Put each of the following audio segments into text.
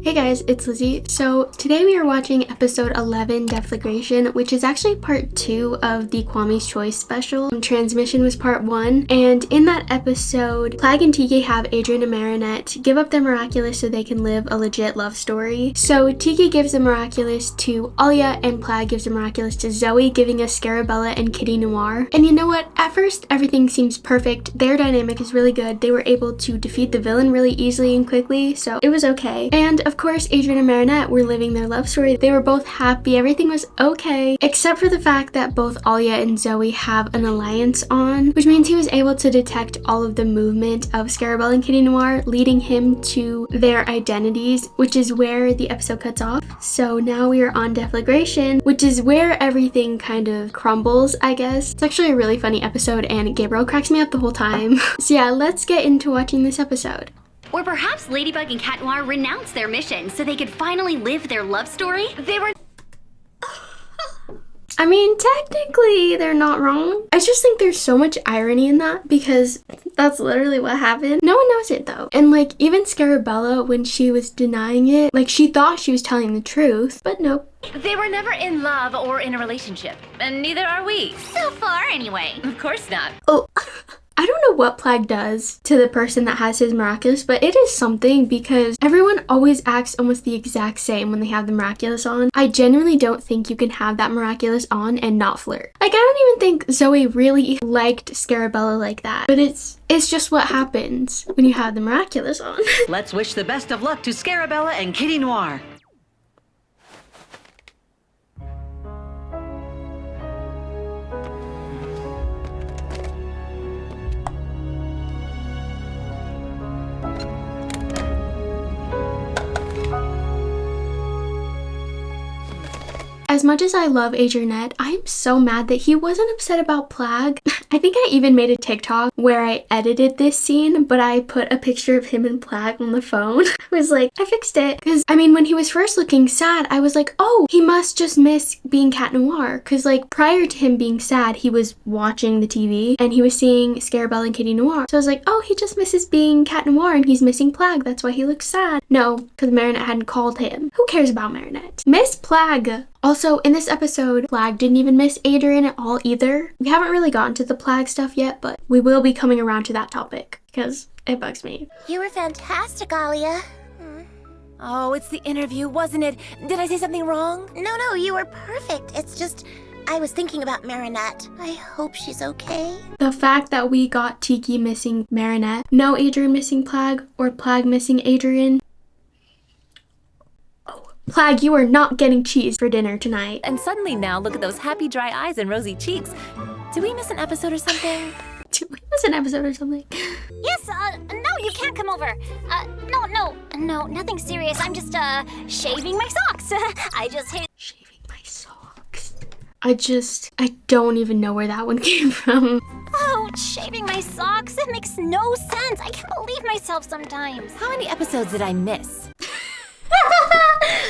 Hey guys, it's Lizzie. So today we are watching episode 11, Deflagration, which is actually part 2 of the Kwame's Choice special. Transmission was part 1, and in that episode, Plagg and Tiki have Adrien and Marinette give up their Miraculous so they can live a legit love story. So Tiki gives the Miraculous to Alya, and Plagg gives the Miraculous to Zoe, giving us Gabriel and Kitty Noir. And you know what? At first, everything seems perfect. Their dynamic is really good. They were able to defeat the villain really easily and quickly, so it was okay. And of course, Adrien and Marinette were living their love story. They were both happy. Everything was okay, except for the fact that both Alya and Zoe have an alliance on, which means he was able to detect all of the movement of Gabriel and Kitty Noir, leading him to their identities, which is where the episode cuts off. So now we are on Deflagration, which is where everything kind of crumbles, I guess. It's actually a really funny episode, and Gabriel cracks me up the whole time. So yeah, let's get into watching this episode. Or perhaps Ladybug and Cat Noir renounced their mission so they could finally live their love story? They were... I mean, technically, they're not wrong. I just think there's so much irony in that because that's literally what happened. No one knows it though. And like, even Scarabella, when she was denying it, like she thought she was telling the truth, but nope. They were never in love or in a relationship, and neither are we. So far, anyway. Of course not. Oh. I don't know what Plagg does to the person that has his Miraculous, but it is something because everyone always acts almost the exact same when they have the Miraculous on. I genuinely don't think you can have that Miraculous on and not flirt. Like, I don't even think Zoe really liked Scarabella like that, but it's just what happens when you have the Miraculous on. Let's wish the best of luck to Scarabella and Kitty Noir. As much as I love Adrienne, I'm so mad that he wasn't upset about Plagg. I think I even made a TikTok where I edited this scene, but I put a picture of him and Plagg on the phone. I was like, I fixed it. Because, I mean, when he was first looking sad, I was like, oh, he must just miss being Cat Noir. Because, like, prior to him being sad, he was watching the TV and he was seeing Scarabella and Kitty Noir. So I was like, oh, he just misses being Cat Noir and he's missing Plagg. That's why he looks sad. No, because Marinette hadn't called him. Who cares about Marinette? Miss Plagg. Also, in this episode, Plagg didn't even miss Adrien at all either. We haven't really gotten to the Plagg stuff yet, but we will be coming around to that topic because it bugs me. You were fantastic, Alya. Oh, it's the interview, wasn't it? Did I say something wrong? No, you were perfect. It's just, I was thinking about Marinette. I hope she's okay. The fact that we got Tiki missing Marinette, no Adrien missing Plagg, or Plagg missing Adrien. Plagg, you are not getting cheese for dinner tonight. And suddenly now, look at those happy dry eyes and rosy cheeks. Did we miss an episode or something? Did we miss an episode or something? Yes, no, you can't come over. No, nothing serious. I'm just, shaving my socks. I just hate... Shaving my socks. I don't even know where that one came from. Oh, shaving my socks? It makes no sense. I can't believe myself sometimes. How many episodes did I miss?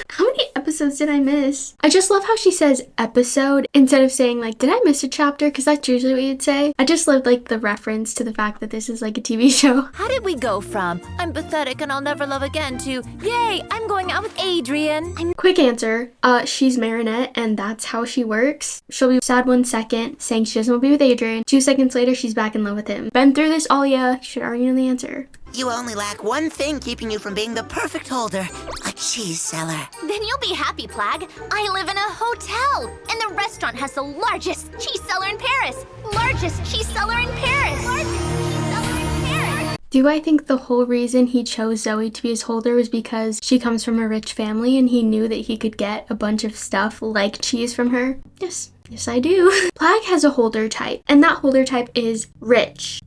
How many episodes did I miss? I just love how she says episode instead of saying like, did I miss a chapter? Because that's usually what you'd say. I just love like the reference to the fact that this is like a TV show. How did we go from, I'm pathetic and I'll never love again to, yay, I'm going out with Adrien? Quick answer, she's Marinette and that's how she works. She'll be sad 1 second, saying she doesn't want to be with Adrien. 2 seconds later, she's back in love with him. Been through this, Alya. You should already know the answer. You only lack one thing keeping you from being the perfect holder, a cheese seller. Then you'll be happy, Plagg. I live in a hotel, and the restaurant has the largest cheese cellar in Paris. Largest cheese cellar in Paris. Largest cheese cellar in Paris. Do I think the whole reason he chose Zoe to be his holder was because she comes from a rich family and he knew that he could get a bunch of stuff like cheese from her? Yes, I do. Plagg has a holder type, and that holder type is rich.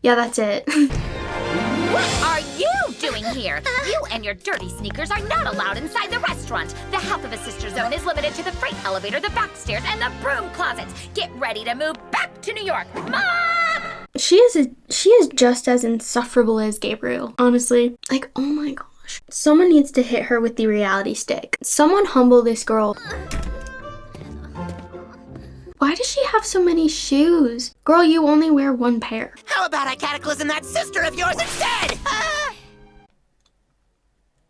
Yeah, that's it. What are you doing here? You and your dirty sneakers are not allowed inside the restaurant. The half of a sister zone is limited to the freight elevator, the back stairs, and the broom closets. Get ready to move back to New York. Mom! She is just as insufferable as Gabriel, honestly. Like, oh my gosh. Someone needs to hit her with the reality stick. Someone humble this girl. Why does she have so many shoes? Girl, you only wear one pair. How about I cataclysm that sister of yours instead?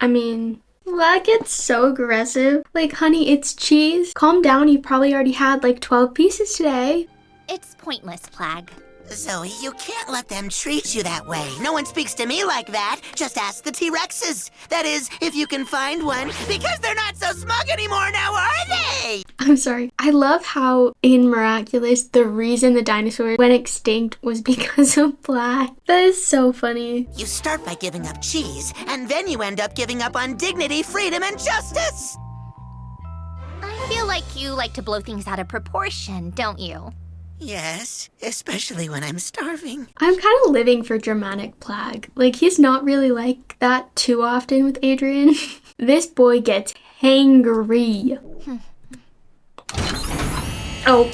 I mean, Plagg gets so aggressive. Like, honey, it's cheese. Calm down, you probably already had like 12 pieces today. It's pointless, Plagg. Zoe, you can't let them treat you that way. No one speaks to me like that. Just ask the T-Rexes. That is, if you can find one, because they're not so smug anymore now, are they? I'm sorry. I love how in Miraculous, the reason the dinosaurs went extinct was because of Plagg. That is so funny. You start by giving up cheese, and then you end up giving up on dignity, freedom, and justice. I feel like you like to blow things out of proportion, don't you? Yes, especially when I'm starving. I'm kind of living for dramatic Plagg. Like, he's not really like that too often with Adrien. This boy gets hangry. Oh.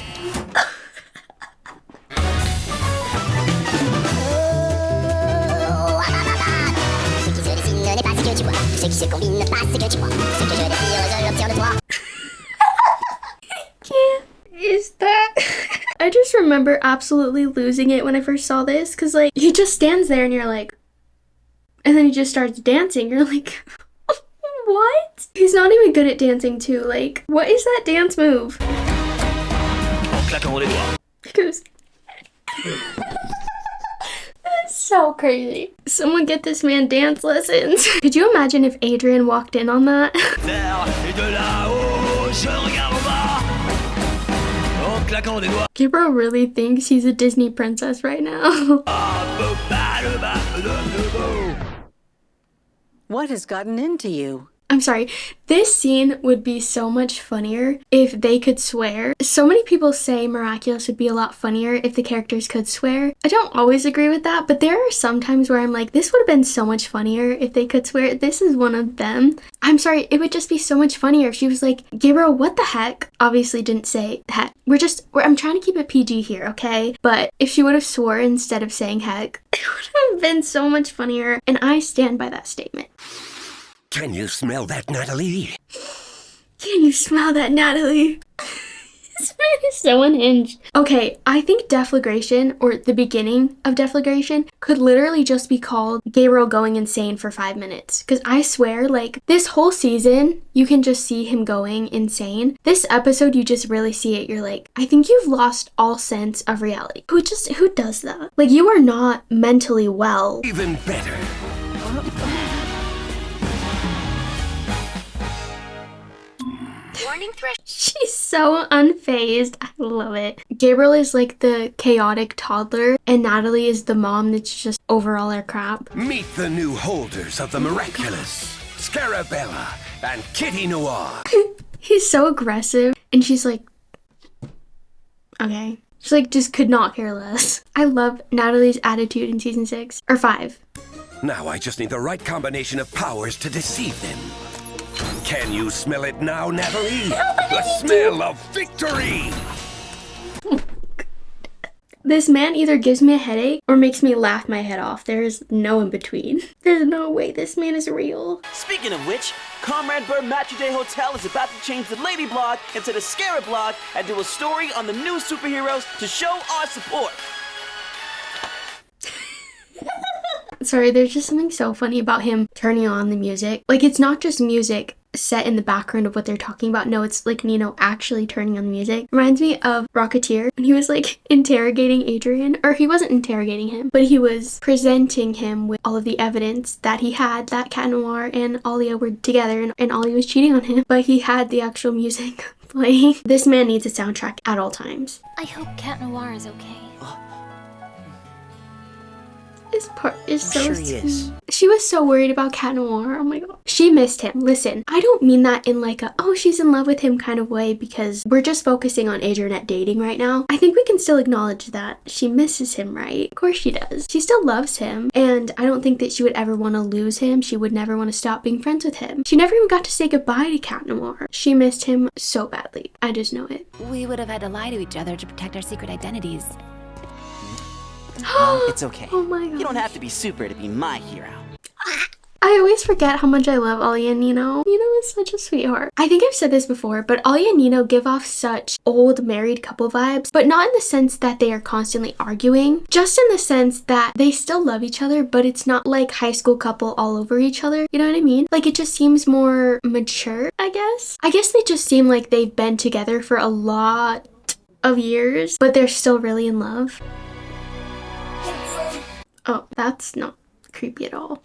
Is that? I just remember absolutely losing it when I first saw this, because like he just stands there and you're like, and then he just starts dancing. You're like, what? He's not even good at dancing too. Like, what is that dance move? He goes. That's so crazy. Someone get this man dance lessons. Could you imagine if Adrien walked in on that? Gabriel really thinks he's a Disney princess right now. What has gotten into you? I'm sorry, this scene would be so much funnier if they could swear. So many people say Miraculous would be a lot funnier if the characters could swear. I don't always agree with that, but there are some times where I'm like, this would have been so much funnier if they could swear. This is one of them. I'm sorry, it would just be so much funnier if she was like, Gabriel, what the heck? Obviously didn't say heck. I'm trying to keep it PG here, okay? But if she would have swore instead of saying heck, it would have been so much funnier. And I stand by that statement. Can you smell that, Natalie? Can you smell that, Natalie? This man is so unhinged. Okay, I think Deflagration, or the beginning of Deflagration, could literally just be called Gabriel going insane for 5 minutes. Because I swear, like, this whole season, you can just see him going insane. This episode, you just really see it. You're like, I think you've lost all sense of reality. Who does that? Like, you are not mentally well. Even better. She's so unfazed. I love it. Gabriel is like the chaotic toddler, and Natalie is the mom that's just over all her crap. Meet the new holders of the Miraculous, Scarabella and Kitty Noir. He's so aggressive, and she's like, okay. She like just could not care less. I love Natalie's attitude in season 6 or 5. Now I just need the right combination of powers to deceive them. Can you smell it now, Natalie? The smell of victory! This man either gives me a headache or makes me laugh my head off. There is no in between. There's no way this man is real. Speaking of which, Comrade Bird Match Day Hotel is about to change the Ladybug into the Scarabblog and do a story on the new superheroes to show our support. Sorry, there's just something so funny about him turning on the music. Like, it's not just music set in the background of what they're talking about. No, it's like Nino actually turning on the music. Reminds me of Rocketeer when he was like interrogating Adrien, or he wasn't interrogating him, but he was presenting him with all of the evidence that he had that Cat Noir and Alya were together and Alya was cheating on him, but he had the actual music playing. This man needs a soundtrack at all times. I hope Cat Noir is okay. This part is so sure sweet. he is. She was so worried about Cat Noir. Oh my god. She missed him. Listen, I don't mean that in like a, oh, she's in love with him kind of way, because we're just focusing on Adrien dating right now. I think we can still acknowledge that she misses him, right? Of course she does. She still loves him, and I don't think that she would ever want to lose him. She would never want to stop being friends with him. She never even got to say goodbye to Cat Noir. She missed him so badly. I just know it. We would have had to lie to each other to protect our secret identities. It's okay. Oh my god. You don't have to be super to be my hero. I always forget how much I love Alya and Nino. Nino Such a sweetheart. I think I've said this before, but Alya and Nino give off such old married couple vibes, but not in the sense that they are constantly arguing, just in the sense that they still love each other, but it's not like high school couple all over each other. You know what I mean? Like, it just seems more mature, I guess. I guess they just seem like they've been together for a lot of years, but they're still really in love. Oh, that's not creepy at all.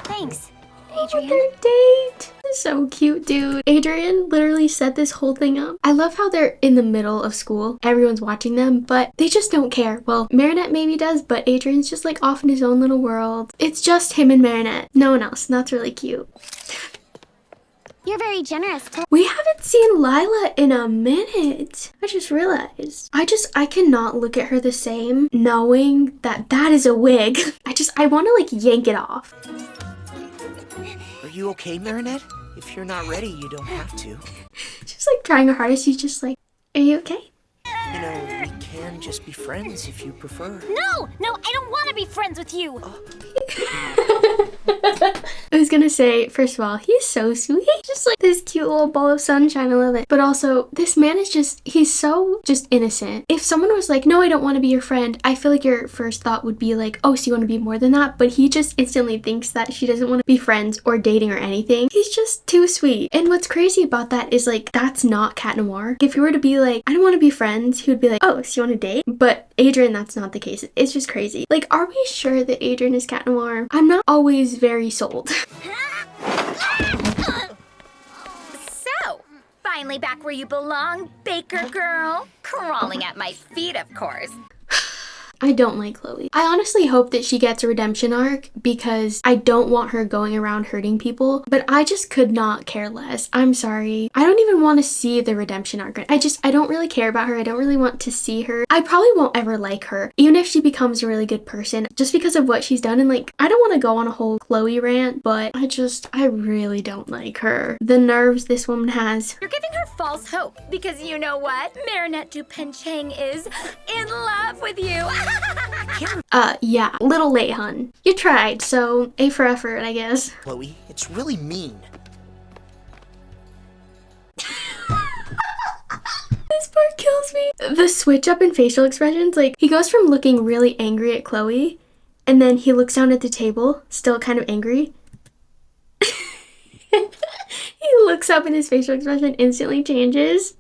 Thanks, Oh, Adrien. their date. So cute, dude. Adrien literally set this whole thing up. I love how they're in the middle of school. Everyone's watching them, but they just don't care. Well, Marinette maybe does, but Adrien's just like off in his own little world. It's just him and Marinette. No one else. And that's really cute. You're very generous. We haven't seen Lila in a minute. I just realized. I cannot look at her the same knowing that that is a wig. I want to like yank it off. Are you okay, Marinette? If you're not ready, you don't have to. She's like trying her hardest. She's just like, are you okay? You know, we can just be friends if you prefer. No, I don't want to be friends with you. I was gonna say, first of all, he's so sweet. Just like this cute little ball of sunshine. I love it. But also, this man is he's so just innocent. If someone was like, no, I don't want to be your friend, I feel like your first thought would be like, oh, so you want to be more than that? But he just instantly thinks that she doesn't want to be friends or dating or anything. He's just too sweet. And what's crazy about that is like, that's not Cat Noir. If you were to be like, I don't want to be friends, he would be like, oh, so you want to date? But Adrien, that's not the case. It's just crazy. Like, are we sure that Adrien is Cat Noir? I'm not always very sold. So, finally back where you belong, Baker girl. Crawling at my feet, of course. I don't like Chloe. I honestly hope that she gets a redemption arc because I don't want her going around hurting people, but I just could not care less. I'm sorry. I don't even want to see the redemption arc. I don't really care about her. I don't really want to see her. I probably won't ever like her, even if she becomes a really good person, just because of what she's done. And like, I don't want to go on a whole Chloe rant, but I really don't like her. The nerves this woman has. You're giving her false hope because you know what? Marinette Dupenchang is in love with you. Yeah, little late, hun. You tried, so A for effort, I guess. Chloe, it's really mean. This part kills me. The switch up in facial expressions, like, he goes from looking really angry at Chloe, and then he looks down at the table, still kind of angry. He looks up and his facial expression instantly changes.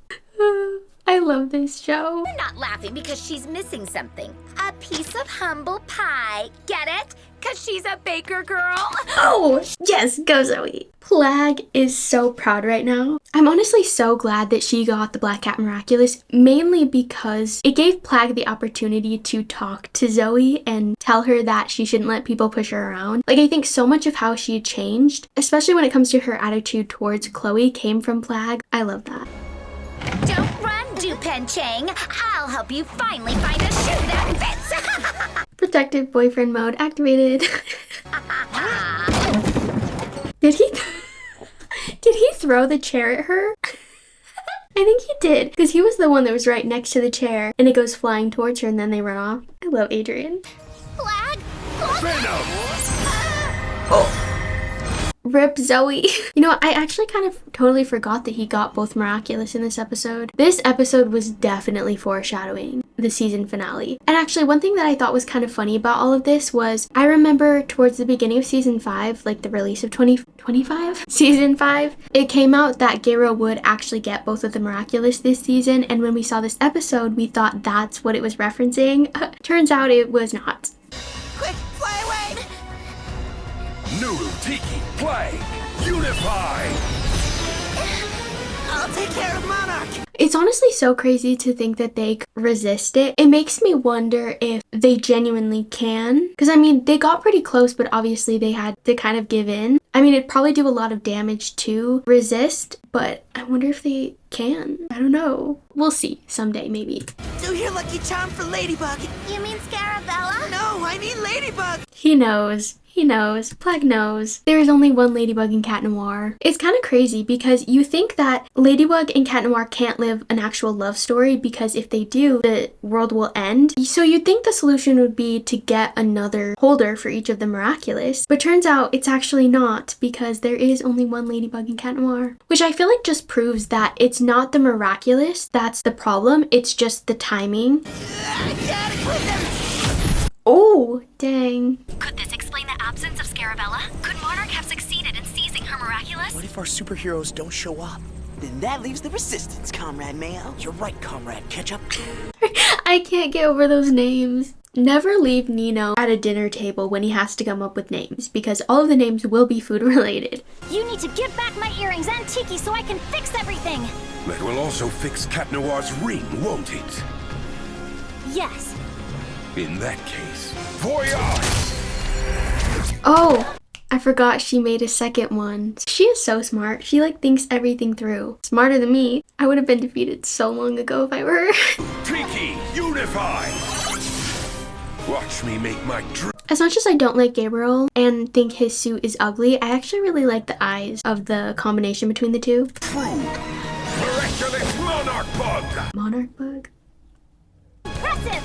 I love this show. You're not laughing because she's missing something. A piece of humble pie. Get it? Because she's a baker girl. Oh, yes, go Zoe. Plagg is so proud right now. I'm honestly so glad that she got the Black Cat Miraculous, mainly because it gave Plagg the opportunity to talk to Zoe and tell her that she shouldn't let people push her around. Like, I think so much of how she changed, especially when it comes to her attitude towards Chloe, came from Plagg. I love that. Don't run, Dupenchang. I'll help you finally find a shoe that fits. Protective boyfriend mode activated. Did he throw the chair at her? I think he did, because he was the one that was right next to the chair, and it goes flying towards her, and then they run off. I love Adrien. Plagg? Oh. Rip Zoe. You know what? I actually kind of totally forgot that he got both Miraculous in this episode. This episode was definitely foreshadowing the season finale. And actually, one thing that I thought was kind of funny about all of this was I remember towards the beginning of season 5, like the release of 2025, season 5, it came out that Gabriel would actually get both of the Miraculous this season. And when we saw this episode, we thought that's what it was referencing. Turns out it was not. Quick, fly away! Nuru, Tiki, Plagg, unify! I'll take care of Monarch! It's honestly so crazy to think that they resist it. It makes me wonder if they genuinely can. Because, I mean, they got pretty close, but obviously they had to kind of give in. I mean, it'd probably do a lot of damage to resist, but I wonder if they can. I don't know. We'll see someday, maybe. Do your lucky charm for Ladybug. You mean Scarabella? No, I mean Ladybug. He knows. He knows. Plagg knows. There is only one Ladybug in Cat Noir. It's kind of crazy because you think that Ladybug and Cat Noir can't live an actual love story because if they do, the world will end. So you'd think the solution would be to get another holder for each of the Miraculous, but turns out it's actually not because there is only one Ladybug in Cat Noir, which I feel like just proves that it's not the Miraculous that's the problem, it's just the timing. Oh, dang. Could this explain the absence of Scarabella? Could Monarch have succeeded in seizing her Miraculous? What if our superheroes don't show up? Then that leaves the Resistance, Comrade Mayo. You're right, Comrade Ketchup. I can't get over those names. Never leave Nino at a dinner table when he has to come up with names because all of the names will be food related. You need to give back my earrings and Tiki so I can fix everything. That will also fix Cat Noir's ring, won't it? Yes. In that case, voyage! Oh, I forgot she made a second one. She is so smart. She like thinks everything through. Smarter than me. I would have been defeated so long ago if I were her. Tiki, unify! Watch me make my dream. As much as I don't like Gabriel and think his suit is ugly, I actually really like the eyes of the combination between the two. True. Miraculous Monarch Bug! Monarch Bug? Impressive!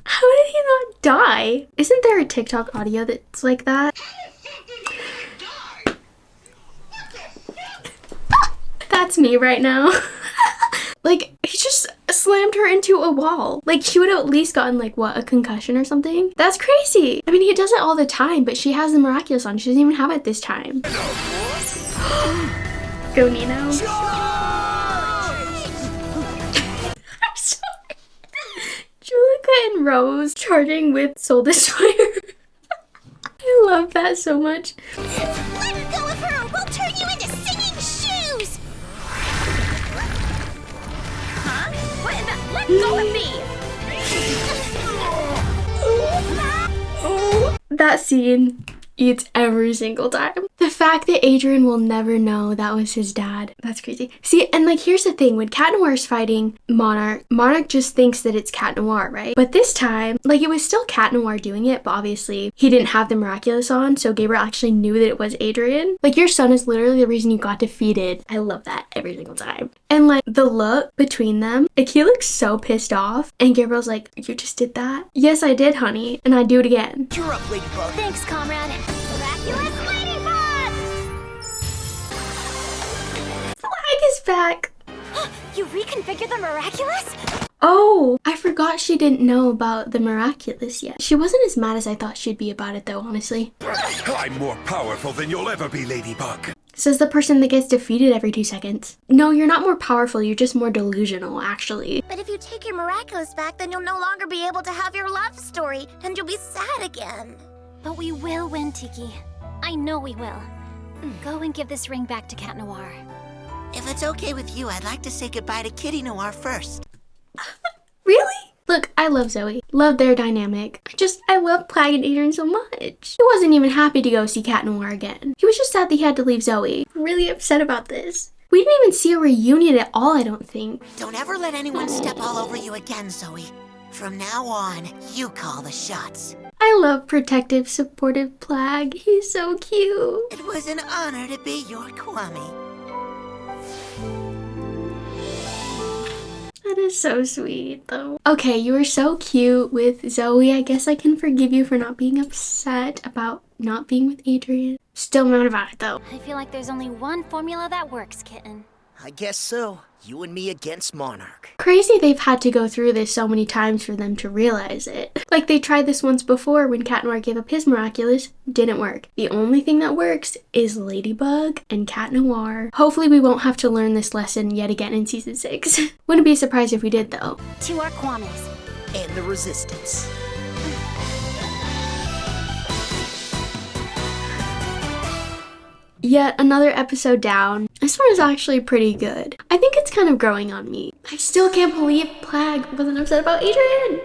How did he not die? Isn't there a TikTok audio that's like that? That's me right now. Like, he just slammed her into a wall. Like, she would have at least gotten, like, what, a concussion or something? That's crazy. I mean, he does it all the time, but she has the Miraculous on. She doesn't even have it this time. Go, Nino. I'm sorry. Julica and Rose charging with Soul Destroyer. I love that so much. Let go of her! We'll turn you into singing shoes! Huh? What in the? Let go of me! Oh, that scene eats every single time. The fact that Adrien will never know that was his dad. That's crazy. See, and like here's the thing, when Cat Noir's fighting Monarch, Monarch just thinks that it's Cat Noir, right? But this time, like it was still Cat Noir doing it, but obviously he didn't have the Miraculous on, so Gabriel actually knew that it was Adrien. Like your son is literally the reason you got defeated. I love that every single time. And like the look between them, like he looks so pissed off, and Gabriel's like, you just did that? Yes, I did, honey, and I'd do it again. You're up, Ladybug. Thanks, comrade. Miraculous Ladybug! Plagg is back. You reconfigured the Miraculous? Oh, I forgot she didn't know about the Miraculous yet. She wasn't as mad as I thought she'd be about it though, honestly. I'm more powerful than you'll ever be, Ladybug. Says the person that gets defeated every 2 seconds. No, you're not more powerful, you're just more delusional, actually. But if you take your Miraculous back, then you'll no longer be able to have your love story, and you'll be sad again. But we will win, Tiki. I know we will. Go and give this ring back to Cat Noir. If it's okay with you, I'd like to say goodbye to Kitty Noir first. Really? Look, I love Zoe. Love their dynamic. I love Plagg and Adrien so much. He wasn't even happy to go see Cat Noir again. He was just sad that he had to leave Zoe. Really upset about this. We didn't even see a reunion at all, I don't think. Don't ever let anyone step all over you again, Zoe. From now on, you call the shots. I love protective, supportive Plagg. He's so cute. It was an honor to be your Kwame. That is so sweet, though. Okay, you were so cute with Zoe. I guess I can forgive you for not being upset about not being with Adrien. Still mad about it, though. I feel like there's only one formula that works, kitten. I guess so. You and me against Monarch. Crazy they've had to go through this so many times for them to realize it. Like they tried this once before when Cat Noir gave up his Miraculous. Didn't work. The only thing that works is Ladybug and Cat Noir. Hopefully we won't have to learn this lesson yet again in season 6. Wouldn't be surprised if we did though. To our Kwames. And the Resistance. Yet another episode down. This one is actually pretty good. I think it's kind of growing on me. I still can't believe Plagg wasn't upset about Adrien.